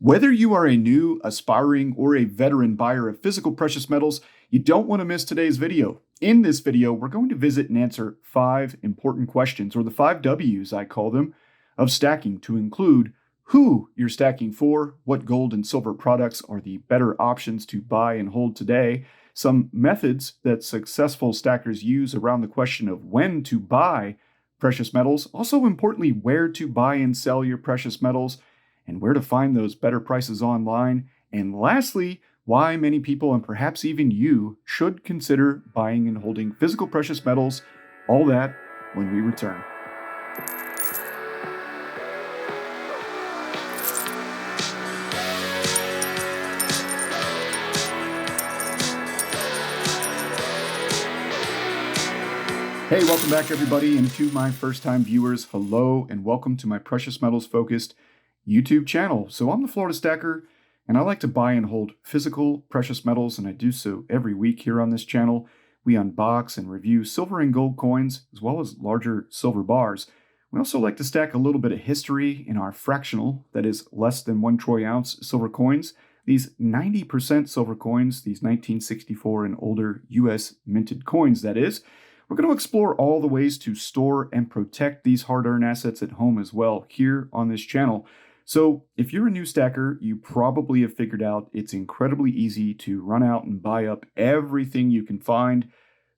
Whether you are a new, aspiring, or a veteran buyer of physical precious metals, you don't want to miss today's video. In this video, we're going to visit and answer 5 important questions, or the 5 W's I call them, of stacking, to include who you're stacking for, what gold and silver products are the better options to buy and hold today, some methods that successful stackers use around the question of when to buy precious metals, also importantly, where to buy and sell your precious metals, and where to find those better prices online. And lastly, why many people, and perhaps even you, should consider buying and holding physical precious metals. All that when we return. Hey, welcome back everybody, and to my first-time viewers, hello and welcome to my precious metals focused YouTube channel. So I'm the Florida Stacker, and I like to buy and hold physical precious metals, and I do so every week here on this channel. We unbox and review silver and gold coins, as well as larger silver bars. We also like to stack a little bit of history in our fractional, that is less than 1 troy ounce silver coins. These 90% silver coins, these 1964 and older US minted coins, that is. We're going to explore all the ways to store and protect these hard-earned assets at home as well here on this channel. So if you're a new stacker, you probably have figured out it's incredibly easy to run out and buy up everything you can find.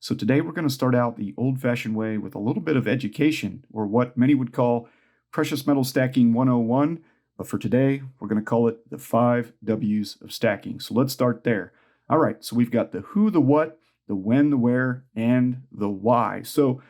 So today we're going to start out the old-fashioned way with a little bit of education, or what many would call Precious Metal Stacking 101. But for today, we're going to call it the 5 W's of stacking. So let's start there. All right, so we've got the who, the what, the when, the where, and the why. So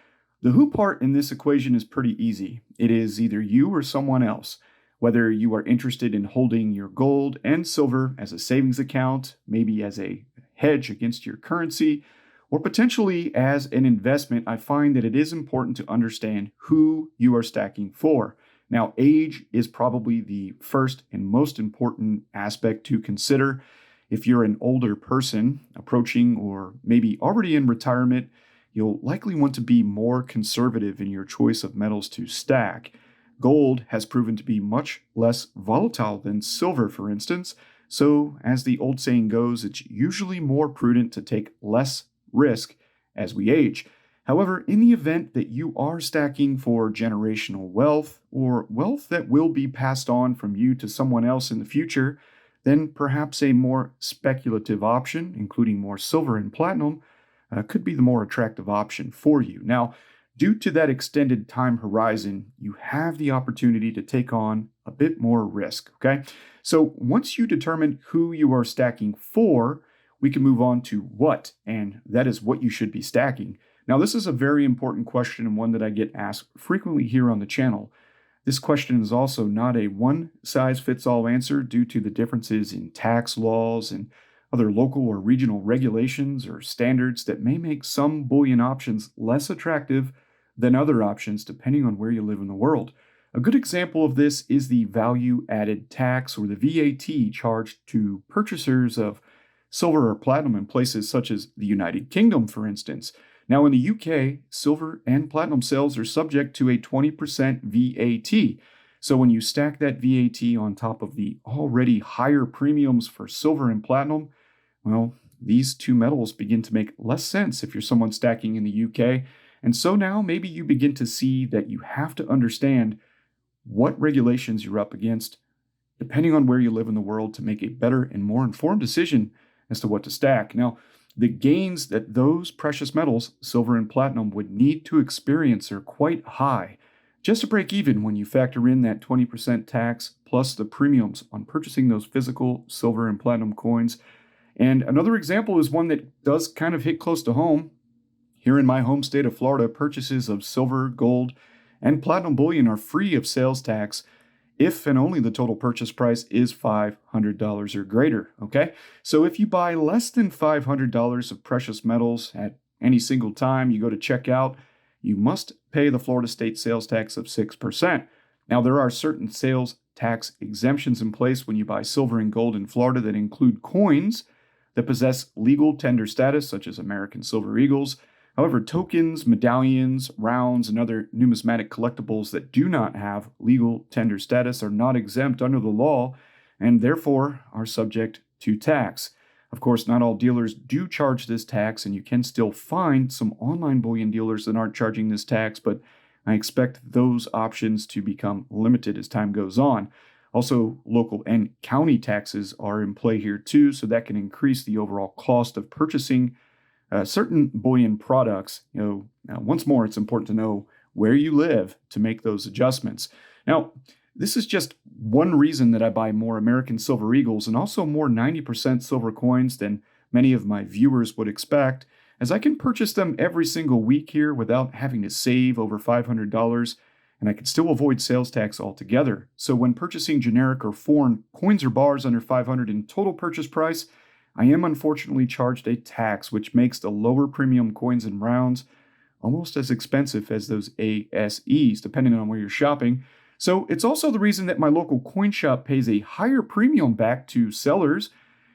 the who part in this equation is pretty easy. It is either you or someone else. Whether you are interested in holding your gold and silver as a savings account, maybe as a hedge against your currency, or potentially as an investment, I find that it is important to understand who you are stacking for. Now, age is probably the first and most important aspect to consider. If you're an older person approaching or maybe already in retirement, you'll likely want to be more conservative in your choice of metals to stack. Gold has proven to be much less volatile than silver, for instance, so as the old saying goes, it's usually more prudent to take less risk as we age. However, in the event that you are stacking for generational wealth, or wealth that will be passed on from you to someone else in the future, then perhaps a more speculative option, including more silver and platinum, could be the more attractive option for you. Now, due to that extended time horizon, you have the opportunity to take on a bit more risk, okay? So once you determine who you are stacking for, we can move on to what, and that is what you should be stacking. Now, this is a very important question and one that I get asked frequently here on the channel. This question is also not a one-size-fits-all answer due to the differences in tax laws and other local or regional regulations or standards that may make some bullion options less attractive than other options depending on where you live in the world. A good example of this is the value-added tax, or the VAT, charged to purchasers of silver or platinum in places such as the United Kingdom, for instance. Now, in the UK, silver and platinum sales are subject to a 20% VAT. So when you stack that VAT on top of the already higher premiums for silver and platinum, well, these two metals begin to make less sense if you're someone stacking in the UK. And so now maybe you begin to see that you have to understand what regulations you're up against, depending on where you live in the world, to make a better and more informed decision as to what to stack. Now, the gains that those precious metals, silver and platinum, would need to experience are quite high, just to break even when you factor in that 20% tax plus the premiums on purchasing those physical silver and platinum coins. And another example is one that does kind of hit close to home. Here in my home state of Florida, purchases of silver, gold, and platinum bullion are free of sales tax if and only the total purchase price is $500 or greater, okay? So if you buy less than $500 of precious metals at any single time you go to check out, you must pay the Florida state sales tax of 6%. Now, there are certain sales tax exemptions in place when you buy silver and gold in Florida that include coins that possess legal tender status, such as American Silver Eagles. However, tokens, medallions, rounds, and other numismatic collectibles that do not have legal tender status are not exempt under the law, and therefore are subject to tax. Of course, not all dealers do charge this tax, and you can still find some online bullion dealers that aren't charging this tax, but I expect those options to become limited as time goes on. Also, local and county taxes are in play here too, so that can increase the overall cost of purchasing certain bullion products. Once more, it's important to know where you live to make those adjustments. Now, this is just one reason that I buy more American Silver Eagles and also more 90% silver coins than many of my viewers would expect, as I can purchase them every single week here without having to save over $500, and I can still avoid sales tax altogether. So when purchasing generic or foreign coins or bars under $500 in total purchase price, I am unfortunately charged a tax, which makes the lower premium coins and rounds almost as expensive as those ASEs, depending on where you're shopping. So it's also the reason that my local coin shop pays a higher premium back to sellers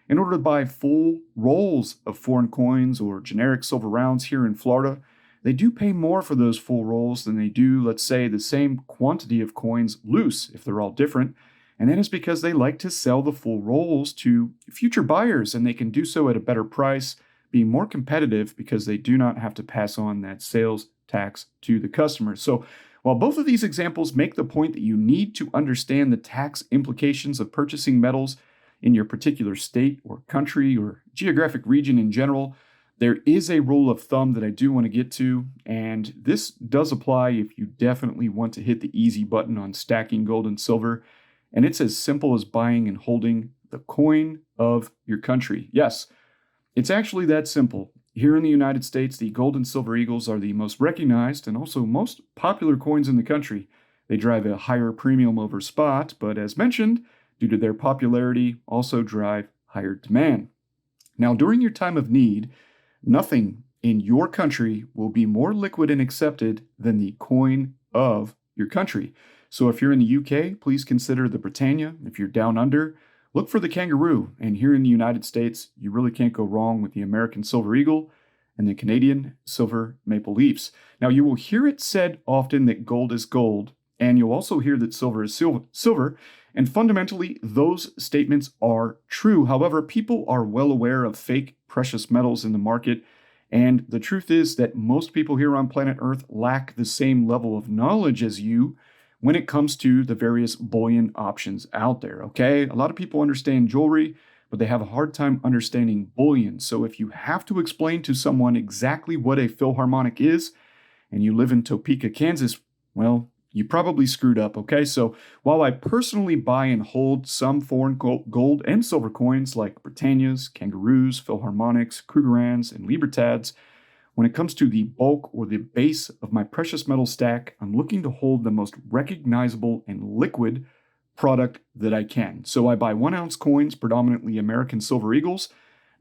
in order to buy full rolls of foreign coins or generic silver rounds here in Florida. They do pay more for those full rolls than they do, let's say, the same quantity of coins loose, if they're all different. And that is because they like to sell the full rolls to future buyers, and they can do so at a better price, being more competitive because they do not have to pass on that sales tax to the customers. So while both of these examples make the point that you need to understand the tax implications of purchasing metals in your particular state or country or geographic region in general, there is a rule of thumb that I do want to get to, and this does apply if you definitely want to hit the easy button on stacking gold and silver, and it's as simple as buying and holding the coin of your country. Yes, it's actually that simple. Here in the United States, the gold and silver eagles are the most recognized and also most popular coins in the country. They drive a higher premium over spot, but as mentioned, due to their popularity, also drive higher demand. Now, during your time of need, nothing in your country will be more liquid and accepted than the coin of your country. So if you're in the UK, please consider the Britannia. If you're down under, look for the kangaroo. And here in the United States, you really can't go wrong with the American Silver Eagle and the Canadian Silver Maple Leafs. Now, you will hear it said often that gold is gold, and you'll also hear that silver is silver. And fundamentally, those statements are true. However, people are well aware of fake precious metals in the market. And the truth is that most people here on planet Earth lack the same level of knowledge as you when it comes to the various bullion options out there, okay? A lot of people understand jewelry, but they have a hard time understanding bullion. So if you have to explain to someone exactly what a Philharmonic is, and you live in Topeka, Kansas, well, you probably screwed up, okay? So while I personally buy and hold some foreign gold and silver coins like Britannias, Kangaroos, Philharmonics, Krugerrands, and Libertads, when it comes to the bulk or the base of my precious metal stack, I'm looking to hold the most recognizable and liquid product that I can. So I buy 1 ounce coins, predominantly American Silver Eagles,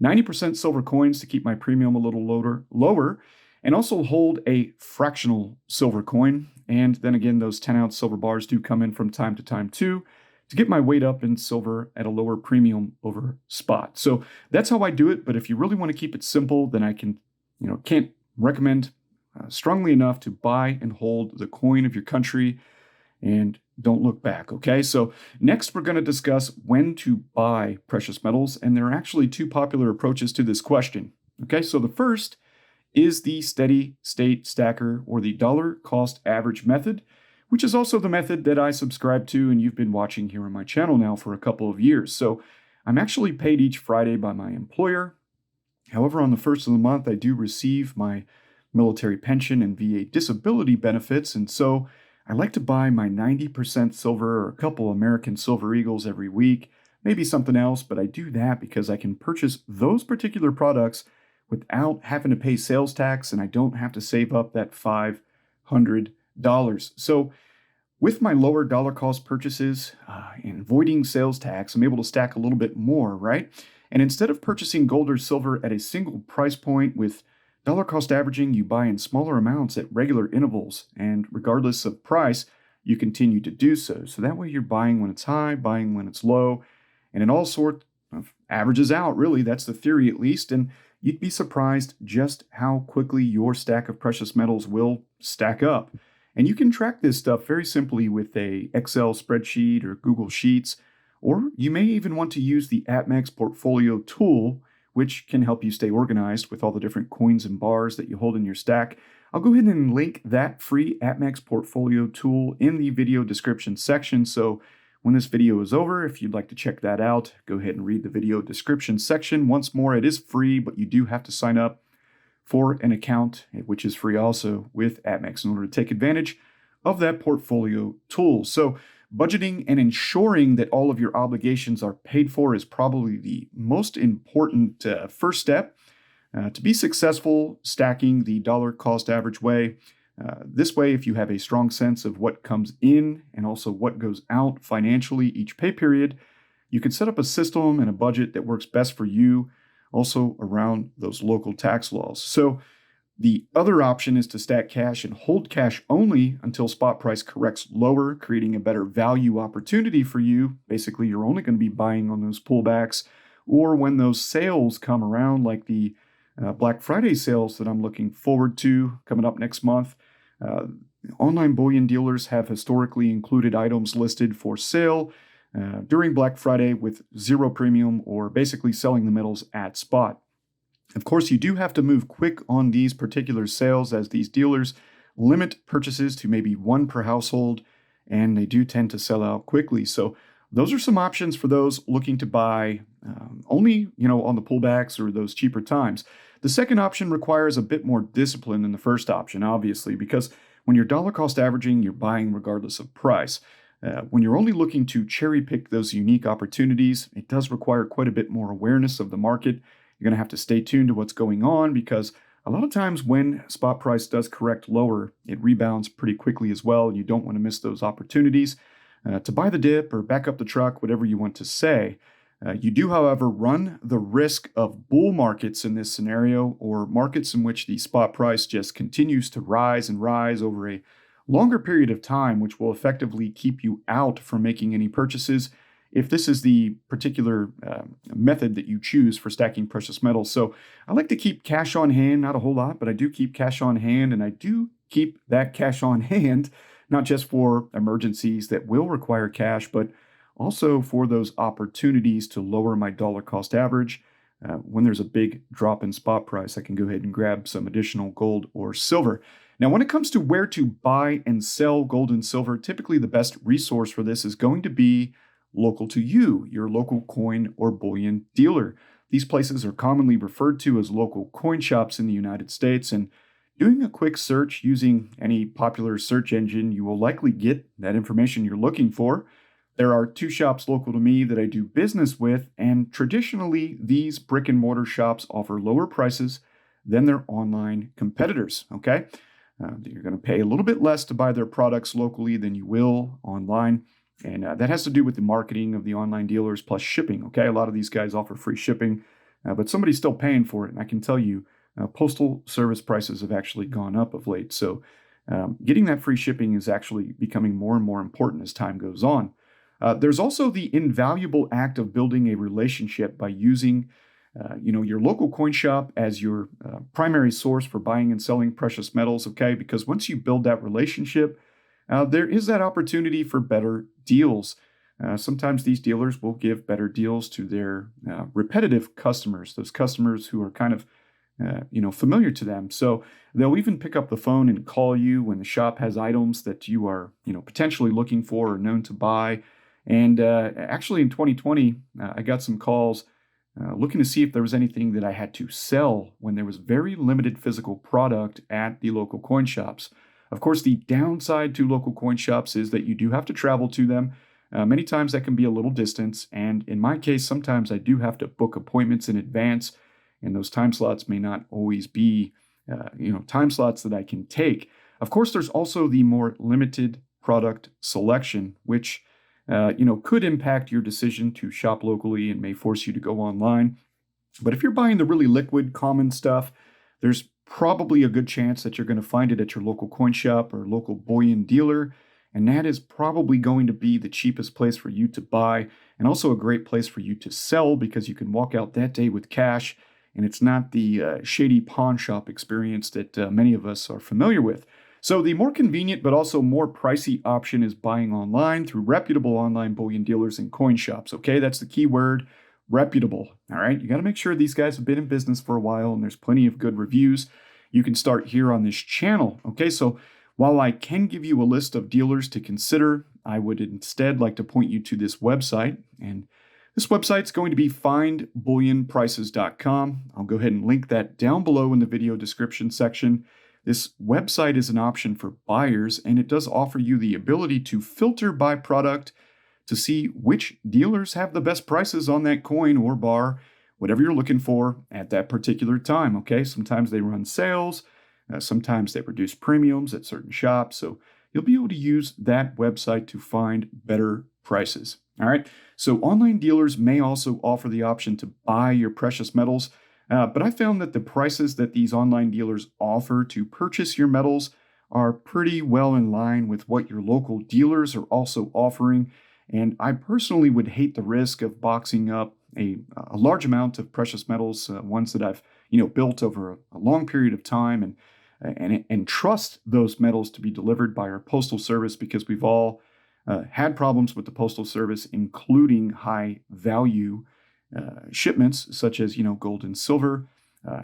90% silver coins to keep my premium a little lower, and also hold a fractional silver coin. And then again, those 10 ounce silver bars do come in from time to time too, to get my weight up in silver at a lower premium over spot. So that's how I do it. But if you really want to keep it simple, then I can't recommend strongly enough to buy and hold the coin of your country and don't look back, okay? So next we're going to discuss when to buy precious metals, and there are actually 2 popular approaches to this question, okay? So the first is the steady state stacker or the dollar cost average method, which is also the method that I subscribe to and you've been watching here on my channel now for a couple of years. So I'm actually paid each Friday by my employer. However, on the first of the month, I do receive my military pension and VA disability benefits, and so I like to buy my 90% silver or a couple American Silver Eagles every week, maybe something else, but I do that because I can purchase those particular products without having to pay sales tax, and I don't have to save up that $500. So with my lower dollar cost purchases and avoiding sales tax, I'm able to stack a little bit more, right? And instead of purchasing gold or silver at a single price point with dollar cost averaging, you buy in smaller amounts at regular intervals. And regardless of price, you continue to do so. So that way you're buying when it's high, buying when it's low, and it all sort of averages out, really. That's the theory at least. And you'd be surprised just how quickly your stack of precious metals will stack up. And you can track this stuff very simply with a Excel spreadsheet or Google Sheets, Or you may even want to use the Appmax portfolio tool, which can help you stay organized with all the different coins and bars that you hold in your stack. I'll go ahead and link that free Appmax portfolio tool in the video description section. So when this video is over, if you'd like to check that out, go ahead and read the video description section. Once more, it is free, but you do have to sign up for an account, which is free also with Appmax in order to take advantage of that portfolio tool. So budgeting and ensuring that all of your obligations are paid for is probably the most important first step to be successful stacking the dollar cost average way. This way, if you have a strong sense of what comes in and also what goes out financially each pay period, you can set up a system and a budget that works best for you, also around those local tax laws. So the other option is to stack cash and hold cash only until spot price corrects lower, creating a better value opportunity for you. Basically, you're only going to be buying on those pullbacks or when those sales come around, like the Black Friday sales that I'm looking forward to coming up next month. Online bullion dealers have historically included items listed for sale during Black Friday with zero premium, or basically selling the metals at spot. Of course, you do have to move quick on these particular sales, as these dealers limit purchases to maybe one per household, and they do tend to sell out quickly. So those are some options for those looking to buy only, on the pullbacks or those cheaper times. The second option requires a bit more discipline than the first option, obviously, because when you're dollar cost averaging, you're buying regardless of price. When you're only looking to cherry pick those unique opportunities, it does require quite a bit more awareness of the market. You're going to have to stay tuned to what's going on, because a lot of times when spot price does correct lower, it rebounds pretty quickly as well, and you don't want to miss those opportunities to buy the dip or back up the truck, whatever you want to say. You do, however, run the risk of bull markets in this scenario, or markets in which the spot price just continues to rise and rise over a longer period of time, which will effectively keep you out from making any purchases if this is the particular method that you choose for stacking precious metals. So I like to keep cash on hand, not a whole lot, but I do keep cash on hand, and I do keep that cash on hand, not just for emergencies that will require cash, but also for those opportunities to lower my dollar cost average. When there's a big drop in spot price, I can go ahead and grab some additional gold or silver. Now, when it comes to where to buy and sell gold and silver, typically the best resource for this is going to be local to you, your local coin or bullion dealer. These places are commonly referred to as local coin shops in the United States, and doing a quick search using any popular search engine, you will likely get that information you're looking for. There are two shops local to me that I do business with, and traditionally, these brick and mortar shops offer lower prices than their online competitors, okay? You're going to pay a little bit less to buy their products locally than you will online, and that has to do with the marketing of the online dealers plus shipping, okay? A lot of these guys offer free shipping, but somebody's still paying for it, and I can tell you, postal service prices have actually gone up of late, so getting that free shipping is actually becoming more and more important as time goes on. There's also the invaluable act of building a relationship by using, your local coin shop as your primary source for buying and selling precious metals, okay? Because once you build that relationship, there is that opportunity for better deals. Sometimes these dealers will give better deals to their repetitive customers, those customers who are kind of familiar to them. So they'll even pick up the phone and call you when the shop has items that you are, potentially looking for or known to buy. And actually in 2020, I got some calls looking to see if there was anything that I had to sell when there was very limited physical product at the local coin shops. Of course, the downside to local coin shops is that you do have to travel to them. Many times that can be a little distance. And in my case, sometimes I do have to book appointments in advance, and those time slots may not always be, time slots that I can take. Of course, there's also the more limited product selection, which could impact your decision to shop locally and may force you to go online. But if you're buying the really liquid, common stuff, there's probably a good chance that you're going to find it at your local coin shop or local bullion dealer. And that is probably going to be the cheapest place for you to buy, and also a great place for you to sell, because you can walk out that day with cash, and it's not the shady pawn shop experience that many of us are familiar with. So the more convenient but also more pricey option is buying online through reputable online bullion dealers and coin shops. Okay, that's the key word, reputable. All right, you got to make sure these guys have been in business for a while and there's plenty of good reviews. You can start here on this channel. Okay, so while I can give you a list of dealers to consider, I would instead like to point you to this website. And this website's going to be findbullionprices.com. I'll go ahead and link that down below in the video description section. This website is an option for buyers, and it does offer you the ability to filter by product to see which dealers have the best prices on that coin or bar, whatever you're looking for at that particular time. Okay, sometimes they run sales, sometimes they reduce premiums at certain shops. So you'll be able to use that website to find better prices. All right, so online dealers may also offer the option to buy your precious metals. But I found that the prices that these online dealers offer to purchase your metals are pretty well in line with what your local dealers are also offering. And I personally would hate the risk of boxing up a large amount of precious metals, ones that I've built over a long period of time, and trust those metals to be delivered by our postal service, because we've all had problems with the postal service, including high value shipments such as gold and silver.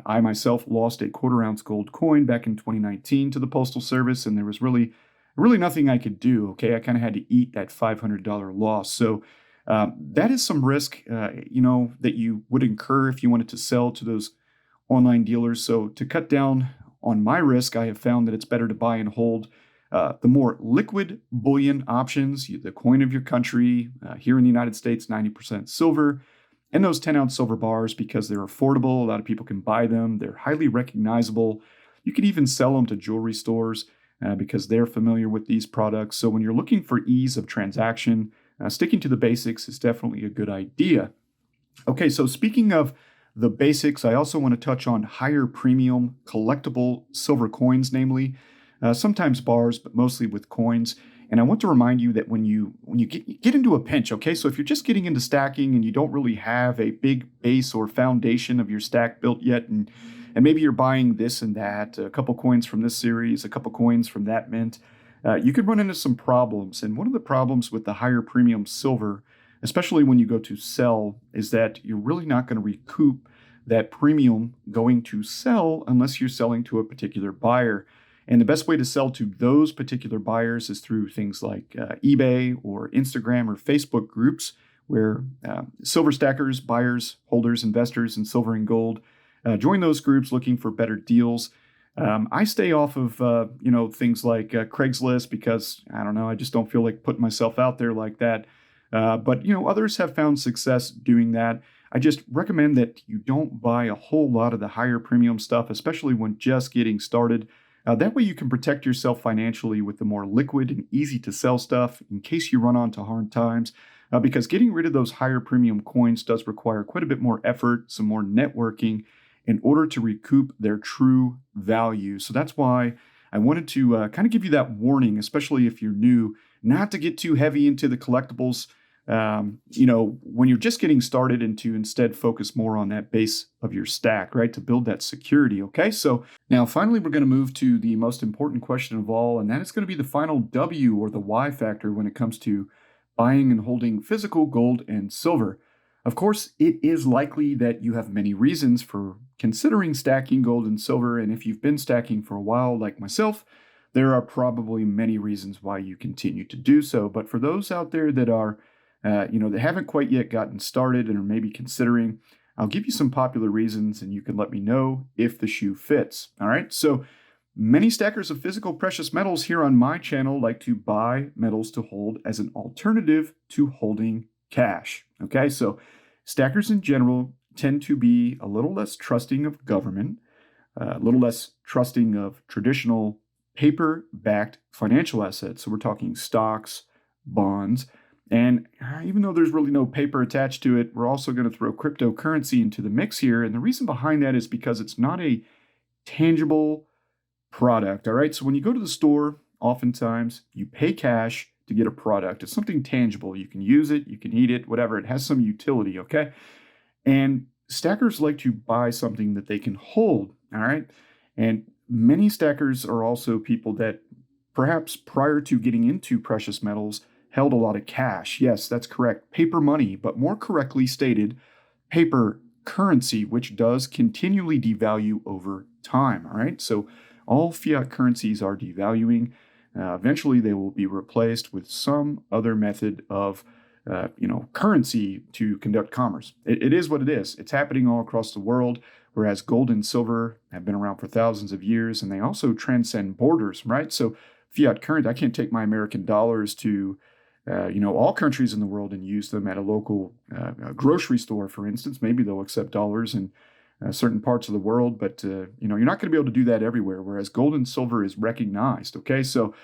I myself lost a quarter-ounce gold coin back in 2019 to the Postal Service, and there was really nothing I could do. Okay, I kind of had to eat that $500 loss. So that is some risk, that you would incur if you wanted to sell to those online dealers. So to cut down on my risk, I have found that it's better to buy and hold the more liquid bullion options, the coin of your country. Here in the United States, 90% silver. And those 10-ounce silver bars, because they're affordable, a lot of people can buy them. They're highly recognizable. You can even sell them to jewelry stores because they're familiar with these products. So when you're looking for ease of transaction, sticking to the basics is definitely a good idea. Okay, so speaking of the basics, I also want to touch on higher premium collectible silver coins, namely sometimes bars, but mostly with coins. And I want to remind you that when you get into a pinch, okay, so if you're just getting into stacking and you don't really have a big base or foundation of your stack built yet, and maybe you're buying this and that, a couple coins from this series, a couple coins from that mint, you could run into some problems. And one of the problems with the higher premium silver, especially when you go to sell, is that you're really not going to recoup that premium going to sell unless you're selling to a particular buyer. And the best way to sell to those particular buyers is through things like eBay or Instagram or Facebook groups, where silver stackers, buyers, holders, investors in silver and gold join those groups looking for better deals. I stay off of things like Craigslist because I just don't feel like putting myself out there like that. But others have found success doing that. I just recommend that you don't buy a whole lot of the higher premium stuff, especially when just getting started. That way you can protect yourself financially with the more liquid and easy to sell stuff in case you run onto hard times. Because getting rid of those higher premium coins does require quite a bit more effort, some more networking in order to recoup their true value. So that's why I wanted to kind of give you that warning, especially if you're new, not to get too heavy into the collectibles, when you're just getting started, and to instead focus more on that base of your stack, right? To build that security. Okay. So now finally, we're going to move to the most important question of all, and that is going to be the final W, or the Y factor, when it comes to buying and holding physical gold and silver. Of course, it is likely that you have many reasons for considering stacking gold and silver. And if you've been stacking for a while, like myself, there are probably many reasons why you continue to do so. But for those out there that are that haven't quite yet gotten started and are maybe considering, I'll give you some popular reasons and you can let me know if the shoe fits. All right. So many stackers of physical precious metals here on my channel like to buy metals to hold as an alternative to holding cash. Okay. So stackers in general tend to be a little less trusting of government, a little less trusting of traditional paper-backed financial assets. So we're talking stocks, bonds. And even though there's really no paper attached to it, we're also going to throw cryptocurrency into the mix here. And the reason behind that is because it's not a tangible product. All right. So when you go to the store, oftentimes you pay cash to get a product. It's something tangible. You can use it, you can eat it, whatever. It has some utility. Okay. And stackers like to buy something that they can hold. All right. And many stackers are also people that perhaps prior to getting into precious metals held a lot of cash. Yes, that's correct. Paper money, but more correctly stated, paper currency, which does continually devalue over time. All right. So all fiat currencies are devaluing. Eventually, they will be replaced with some other method of currency to conduct commerce. It is what it is. It's happening all across the world, whereas gold and silver have been around for thousands of years, and they also transcend borders, right? So fiat current, I can't take my American dollars to all countries in the world and use them at a local grocery store, for instance. Maybe they'll accept dollars in certain parts of the world, but you're not going to be able to do that everywhere. Whereas gold and silver is recognized. Okay, so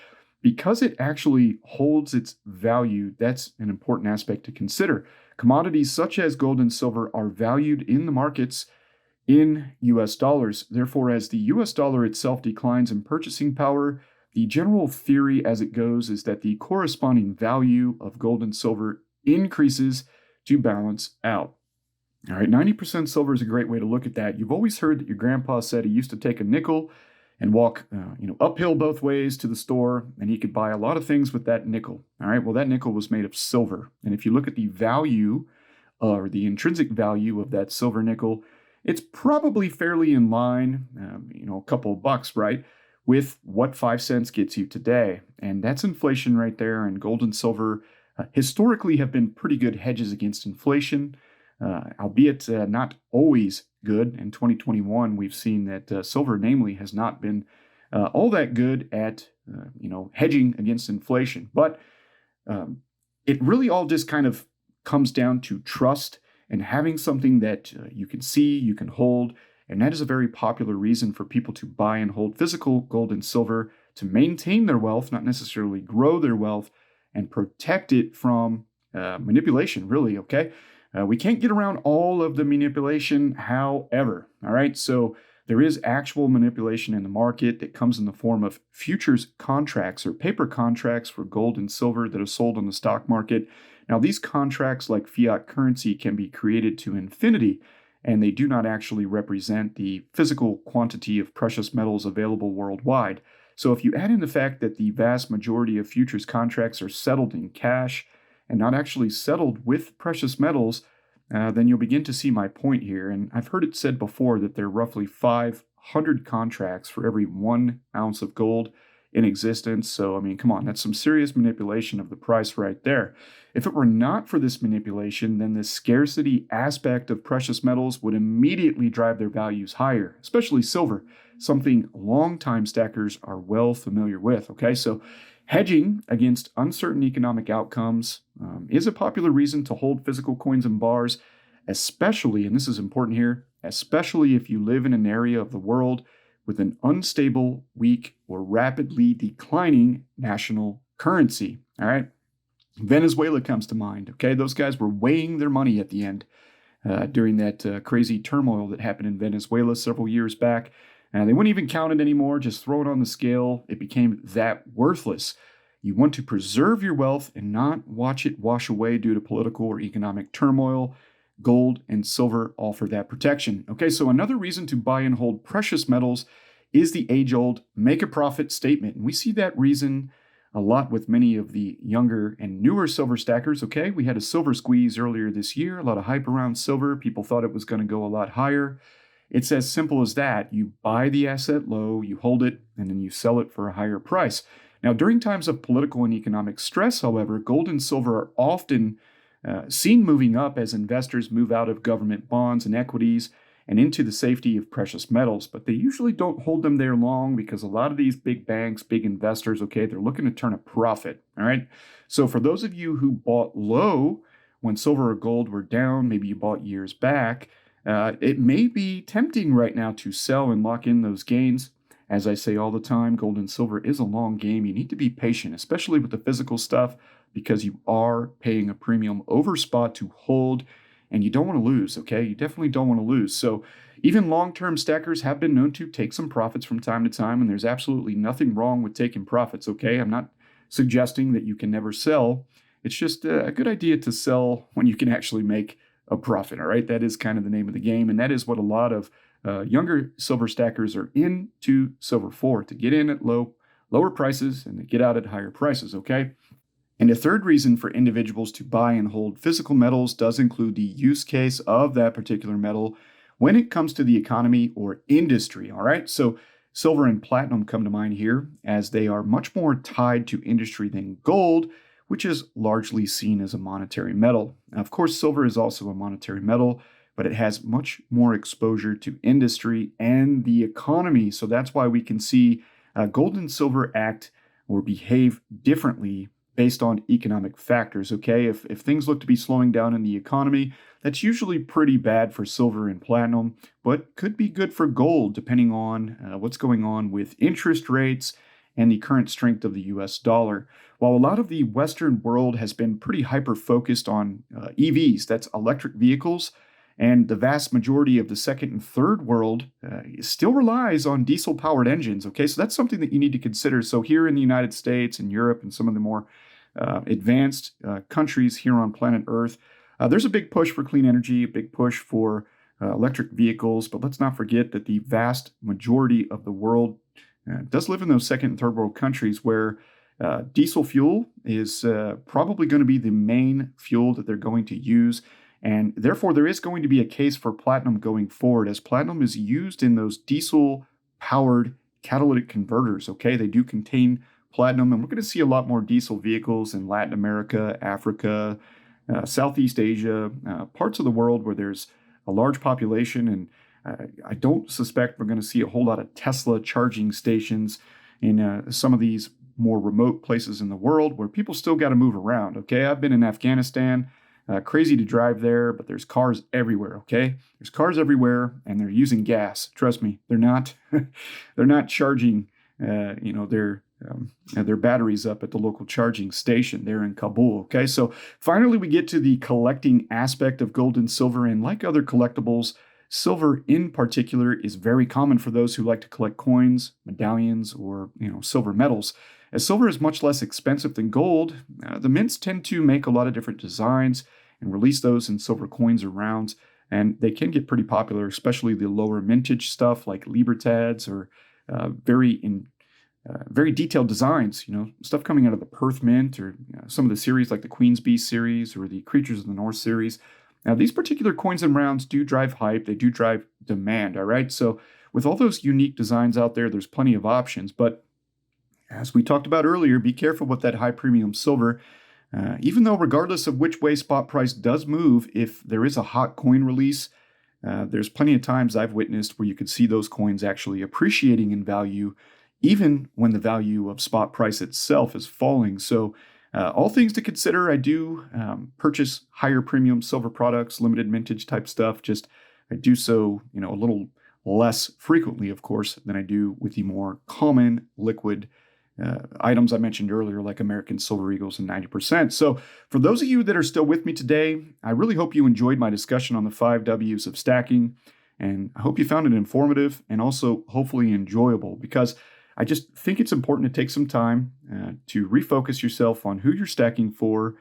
because it actually holds its value, that's an important aspect to consider. Commodities such as gold and silver are valued in the markets in US dollars. Therefore, as the US dollar itself declines in purchasing power, the general theory as it goes is that the corresponding value of gold and silver increases to balance out. All right, 90% silver is a great way to look at that. You've always heard that your grandpa said he used to take a nickel and walk uphill both ways to the store, and he could buy a lot of things with that nickel. All right, well, that nickel was made of silver. And if you look at the value or the intrinsic value of that silver nickel, it's probably fairly in line, a couple of bucks, right, with what 5 cents gets you today. And that's inflation right there. And gold and silver historically have been pretty good hedges against inflation, albeit not always good. In 2021, we've seen that silver, namely, has not been all that good at hedging against inflation. But it really all just kind of comes down to trust and having something that you can see, you can hold. And that is a very popular reason for people to buy and hold physical gold and silver, to maintain their wealth, not necessarily grow their wealth, and protect it from manipulation, really, okay? We can't get around all of the manipulation, however, all right? So there is actual manipulation in the market that comes in the form of futures contracts or paper contracts for gold and silver that are sold on the stock market. Now, these contracts, like fiat currency, can be created to infinity, and they do not actually represent the physical quantity of precious metals available worldwide. So if you add in the fact that the vast majority of futures contracts are settled in cash and not actually settled with precious metals, then you'll begin to see my point here. And I've heard it said before that there are roughly 500 contracts for every 1 ounce of gold in existence. So, I mean, come on, that's some serious manipulation of the price right there. If it were not for this manipulation, then the scarcity aspect of precious metals would immediately drive their values higher, especially silver, something longtime stackers are well familiar with. Okay, so hedging against uncertain economic outcomes is a popular reason to hold physical coins and bars, especially, and this is important here, especially if you live in an area of the world with an unstable, weak, or rapidly declining national currency. All right. Venezuela comes to mind. Okay. Those guys were weighing their money at the end during that crazy turmoil that happened in Venezuela several years back. And they wouldn't even count it anymore, just throw it on the scale. It became that worthless. You want to preserve your wealth and not watch it wash away due to political or economic turmoil. Gold and silver offer that protection. Okay, so another reason to buy and hold precious metals is the age-old make a profit statement. And we see that reason a lot with many of the younger and newer silver stackers. Okay, we had a silver squeeze earlier this year, a lot of hype around silver. People thought it was going to go a lot higher. It's as simple as that. You buy the asset low, you hold it, and then you sell it for a higher price. Now, during times of political and economic stress, however, gold and silver are often seen moving up as investors move out of government bonds and equities and into the safety of precious metals. But they usually don't hold them there long because a lot of these big banks, big investors, okay, they're looking to turn a profit, all right? So for those of you who bought low when silver or gold were down, maybe you bought years back, it may be tempting right now to sell and lock in those gains. As I say all the time, gold and silver is a long game. You need to be patient, especially with the physical stuff, because you are paying a premium over spot to hold, and you don't want to lose, okay? You definitely don't want to lose. So even long-term stackers have been known to take some profits from time to time, and there's absolutely nothing wrong with taking profits, okay? I'm not suggesting that you can never sell. It's just a good idea to sell when you can actually make a profit, all right? That is kind of the name of the game, and that is what a lot of younger silver stackers are into silver for, to get in at lower prices and to get out at higher prices, okay? And a third reason for individuals to buy and hold physical metals does include the use case of that particular metal when it comes to the economy or industry, all right? So silver and platinum come to mind here, as they are much more tied to industry than gold, which is largely seen as a monetary metal. Now, of course, silver is also a monetary metal, but it has much more exposure to industry and the economy. So that's why we can see gold and silver act or behave differently based on economic factors, okay? If things look to be slowing down in the economy, that's usually pretty bad for silver and platinum, but could be good for gold depending on what's going on with interest rates and the current strength of the US dollar. While a lot of the Western world has been pretty hyper-focused on EVs, that's electric vehicles, and the vast majority of the second and third world still relies on diesel-powered engines, okay? So that's something that you need to consider. So here in the United States and Europe and some of the more advanced countries here on planet Earth, there's a big push for clean energy, a big push for electric vehicles, but let's not forget that the vast majority of the world does live in those second and third world countries where diesel fuel is probably going to be the main fuel that they're going to use. And therefore, there is going to be a case for platinum going forward, as platinum is used in those diesel-powered catalytic converters, okay? They do contain platinum, and we're going to see a lot more diesel vehicles in Latin America, Africa, Southeast Asia, parts of the world where there's a large population, and I don't suspect we're going to see a whole lot of Tesla charging stations in some of these more remote places in the world where people still got to move around, okay? I've been in Afghanistan. Crazy to drive there, but there's cars everywhere, okay? There's cars everywhere, and they're using gas. Trust me, they're not they're not charging their batteries up at the local charging station there in Kabul, okay? So finally, we get to the collecting aspect of gold and silver, and like other collectibles, silver in particular is very common for those who like to collect coins, medallions, or silver medals. As silver is much less expensive than gold, the mints tend to make a lot of different designs and release those in silver coins or rounds, and they can get pretty popular, especially the lower mintage stuff like Libertads or very detailed designs, stuff coming out of the Perth Mint or some of the series like the Queen's Beast series or the Creatures of the North series. Now, these particular coins and rounds do drive hype. They do drive demand, all right? So with all those unique designs out there, there's plenty of options, but as we talked about earlier, be careful with that high premium silver. Even though regardless of which way spot price does move, if there is a hot coin release, there's plenty of times I've witnessed where you could see those coins actually appreciating in value, even when the value of spot price itself is falling. So all things to consider. I do purchase higher premium silver products, limited mintage type stuff. Just I do so, a little less frequently, of course, than I do with the more common liquid items I mentioned earlier, like American Silver Eagles and 90%. So for those of you that are still with me today, I really hope you enjoyed my discussion on the 5 W's of stacking. And I hope you found it informative and also hopefully enjoyable, because I just think it's important to take some time to refocus yourself on who you're stacking for,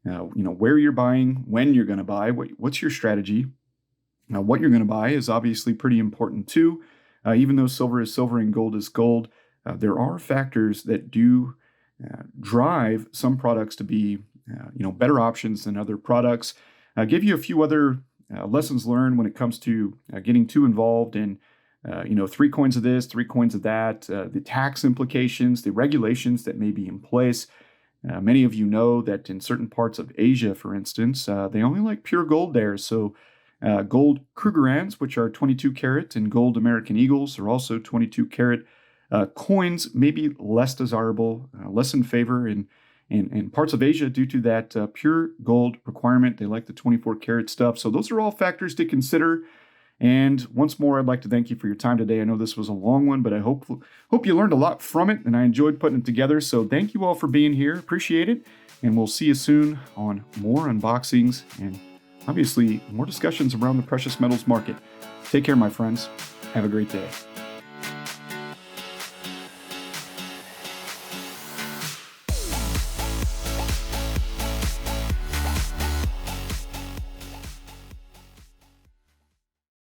where you're buying, when you're going to buy, what's your strategy. Now, what you're going to buy is obviously pretty important too. Even though silver is silver and gold is gold, there are factors that do drive some products to be, better options than other products. I'll give you a few other lessons learned when it comes to getting too involved in, 3 coins of this, 3 coins of that, the tax implications, the regulations that may be in place. Many of you know that in certain parts of Asia, for instance, they only like pure gold there. So gold Krugerrands, which are 22 karat, and gold American Eagles are also 22 karat. Coins may be less desirable, less in favor in parts of Asia due to that pure gold requirement. They like the 24 karat stuff. So those are all factors to consider. And once more, I'd like to thank you for your time today. I know this was a long one, but I hope you learned a lot from it, and I enjoyed putting it together. So thank you all for being here. Appreciate it. And we'll see you soon on more unboxings and obviously more discussions around the precious metals market. Take care, my friends. Have a great day.